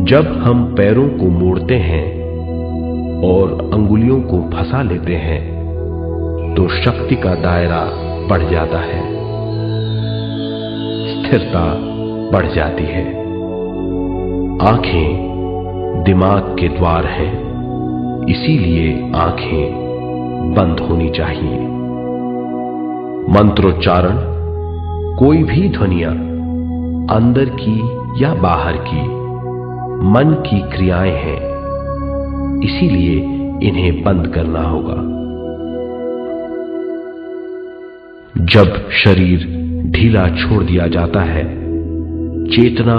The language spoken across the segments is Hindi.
जब हम पैरों को मोड़ते हैं और अंगुलियों को फंसा लेते हैं तो शक्ति का दायरा बढ़ जाता है, स्थिरता बढ़ जाती है। आंखें दिमाग के द्वार हैं, इसीलिए आंखें बंद होनी चाहिए। मंत्रोच्चारण, कोई भी ध्वनियां अंदर की या बाहर की मन की क्रियाएं हैं, इसीलिए इन्हें बंद करना होगा। जब शरीर ढीला छोड़ दिया जाता है, चेतना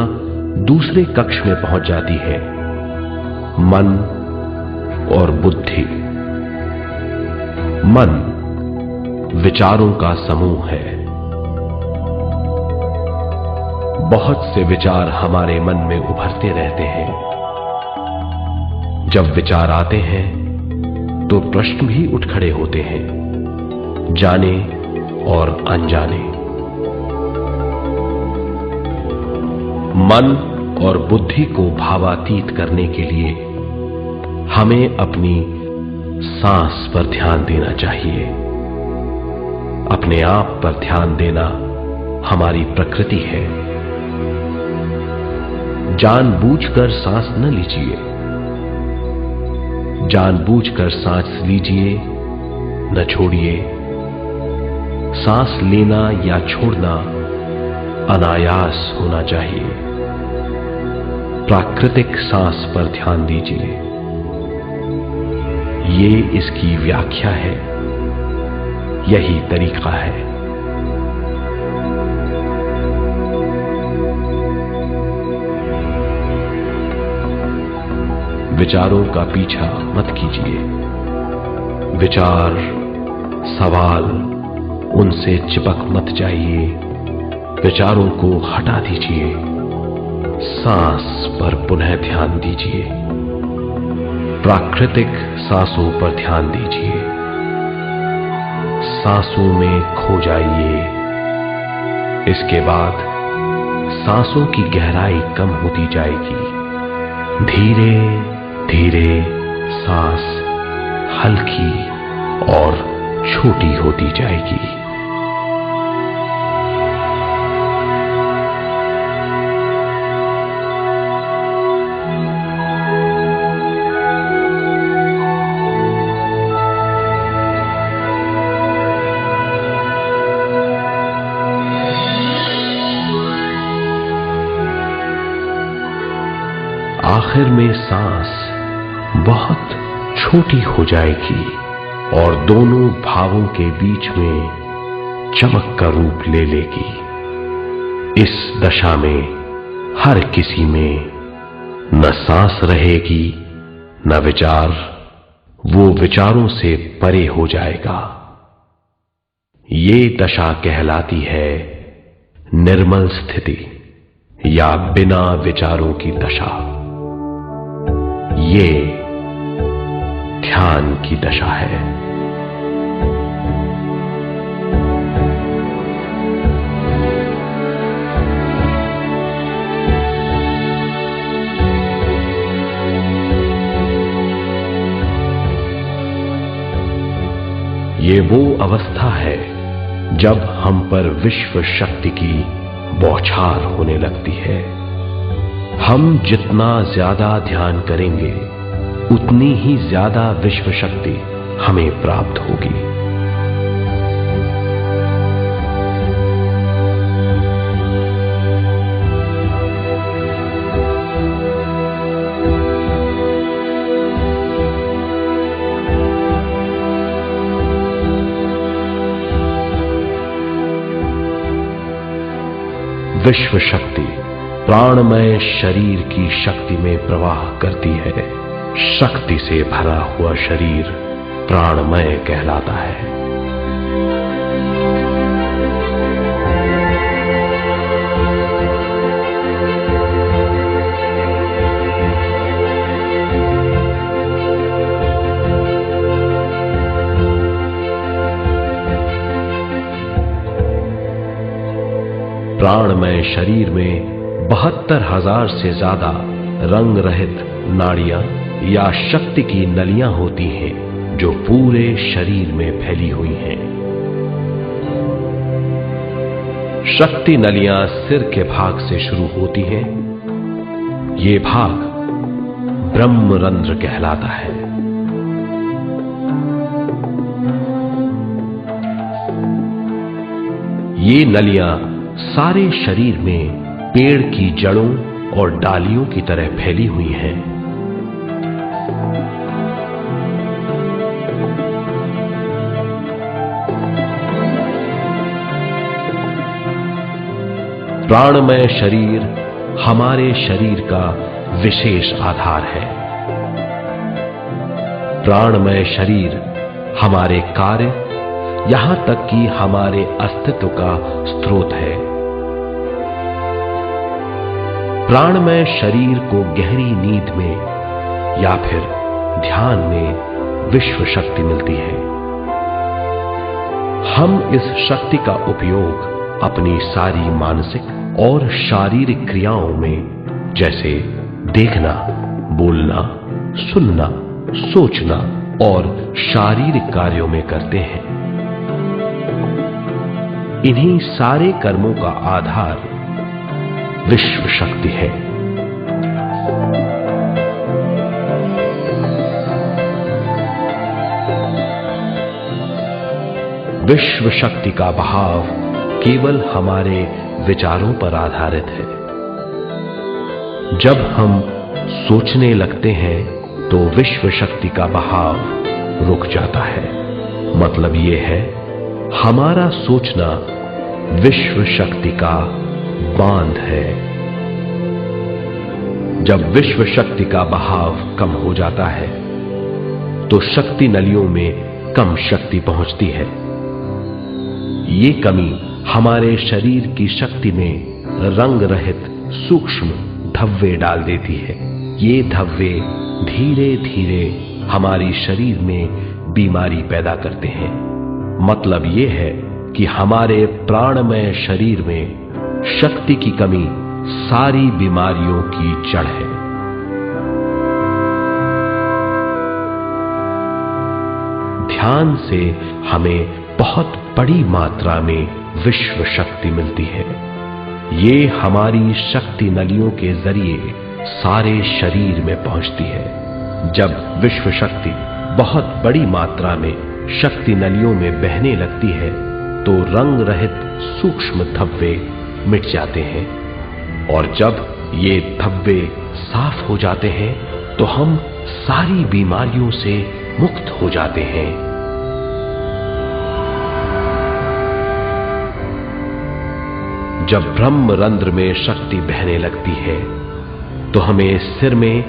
दूसरे कक्ष में पहुंच जाती है, मन और बुद्धि। मन विचारों का समूह है। बहुत से विचार हमारे मन में उभरते रहते हैं। जब विचार आते हैं तो प्रश्न भी उठ खड़े होते हैं, जाने और अनजाने। मन और बुद्धि को भावातीत करने के लिए हमें अपनी सांस पर ध्यान देना चाहिए। अपने आप पर ध्यान देना हमारी प्रकृति है। जानबूझकर सांस न लीजिए। जानबूझकर सांस लीजिए, न छोड़िए। सांस लेना या छोड़ना अनायास होना चाहिए। प्राकृतिक सांस पर ध्यान दीजिए। ये इसकी व्याख्या है, यही तरीका है। विचारों का पीछा मत कीजिए। विचार, सवाल, उनसे चिपक मत जाइए। विचारों को हटा दीजिए। सांस पर पुनः ध्यान दीजिए। प्राकृतिक सांसों पर ध्यान दीजिए। सांसों में खो जाइए। इसके बाद सांसों की गहराई कम होती जाएगी। धीरे धीरे सांस हल्की और छोटी होती जाएगी। आखिर में सांस बहुत छोटी हो जाएगी और दोनों भावों के बीच में चमक का रूप ले लेगी। इस दशा में हर किसी में न सांस रहेगी न विचार, वो विचारों से परे हो जाएगा। ये दशा कहलाती है निर्मल स्थिति या बिना विचारों की दशा। ये ध्यान की दशा है। ये वो अवस्था है जब हम पर विश्व शक्ति की बौछार होने लगती है। हम जितना ज्यादा ध्यान करेंगे उतनी ही ज्यादा विश्व शक्ति हमें प्राप्त होगी। विश्व शक्ति प्राणमय शरीर की शक्ति में प्रवाह करती है। शक्ति से भरा हुआ शरीर प्राणमय कहलाता है। प्राणमय शरीर में 72,000 से ज्यादा रंग रहित नाड़ियां या शक्ति की नलियां होती हैं जो पूरे शरीर में फैली हुई हैं। शक्ति नलियां सिर के भाग से शुरू होती हैं। ये भाग ब्रह्मरंध्र कहलाता है। ये नलियां सारे शरीर में पेड़ की जड़ों और डालियों की तरह फैली हुई हैं। प्राणमय शरीर हमारे शरीर का विशेष आधार है। प्राणमय शरीर हमारे कार्य, यहां तक कि हमारे अस्तित्व का स्रोत है। प्राणमय शरीर को गहरी नींद में या फिर ध्यान में विश्व शक्ति मिलती है। हम इस शक्ति का उपयोग अपनी सारी मानसिक और शारीरिक क्रियाओं में, जैसे देखना, बोलना, सुनना, सोचना और शारीरिक कार्यों में करते हैं। इन्हीं सारे कर्मों का आधार विश्व शक्ति है। विश्व शक्ति का बहाव केवल हमारे विचारों पर आधारित है। जब हम सोचने लगते हैं तो विश्व शक्ति का बहाव रुक जाता है। मतलब यह है, हमारा सोचना विश्व शक्ति का बांध है। जब विश्व शक्ति का बहाव कम हो जाता है तो शक्ति नलियों में कम शक्ति पहुंचती है। ये कमी हमारे शरीर की शक्ति में रंग रहित सूक्ष्म धब्बे डाल देती है। ये धब्बे धीरे धीरे हमारी शरीर में बीमारी पैदा करते हैं। मतलब ये है कि हमारे प्राणमय शरीर में शक्ति की कमी सारी बीमारियों की जड़ है। ध्यान से हमें बहुत बड़ी मात्रा में विश्व शक्ति मिलती है। ये हमारी शक्ति नलियों के जरिए सारे शरीर में पहुंचती है। जब विश्व शक्ति बहुत बड़ी मात्रा में शक्ति नलियों में बहने लगती है तो रंग रहित सूक्ष्म धब्बे मिट जाते हैं, और जब ये धब्बे साफ हो जाते हैं तो हम सारी बीमारियों से मुक्त हो जाते हैं। जब ब्रह्मरंध्र में शक्ति बहने लगती है तो हमें सिर में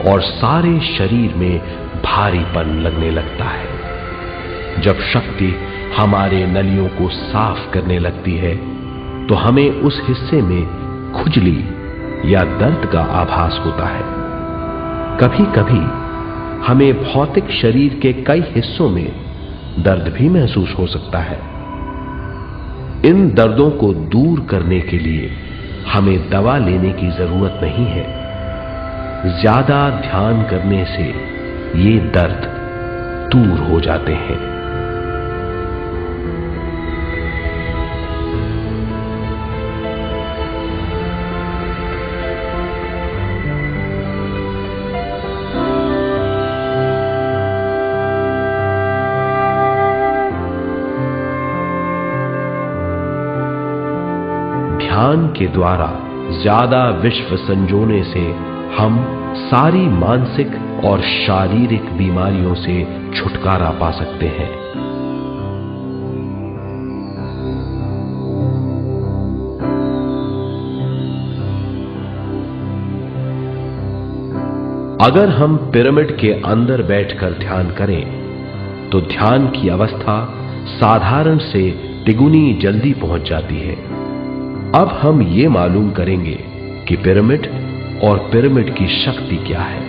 और सारे शरीर में भारीपन लगने लगता है। जब शक्ति हमारे नलियों को साफ करने लगती है तो हमें उस हिस्से में खुजली या दर्द का आभास होता है। कभी कभी हमें भौतिक शरीर के कई हिस्सों में दर्द भी महसूस हो सकता है। इन दर्दों को दूर करने के लिए हमें दवा लेने की जरूरत नहीं है। ज्यादा ध्यान करने से ये दर्द दूर हो जाते हैं। ध्यान के द्वारा ज्यादा विश्व संजोने से हम सारी मानसिक और शारीरिक बीमारियों से छुटकारा पा सकते हैं। अगर हम पिरामिड के अंदर बैठकर ध्यान करें तो ध्यान की अवस्था साधारण से तिगुनी जल्दी पहुंच जाती है। अब हम ये मालूम करेंगे कि पिरामिड और पिरामिड की शक्ति क्या है।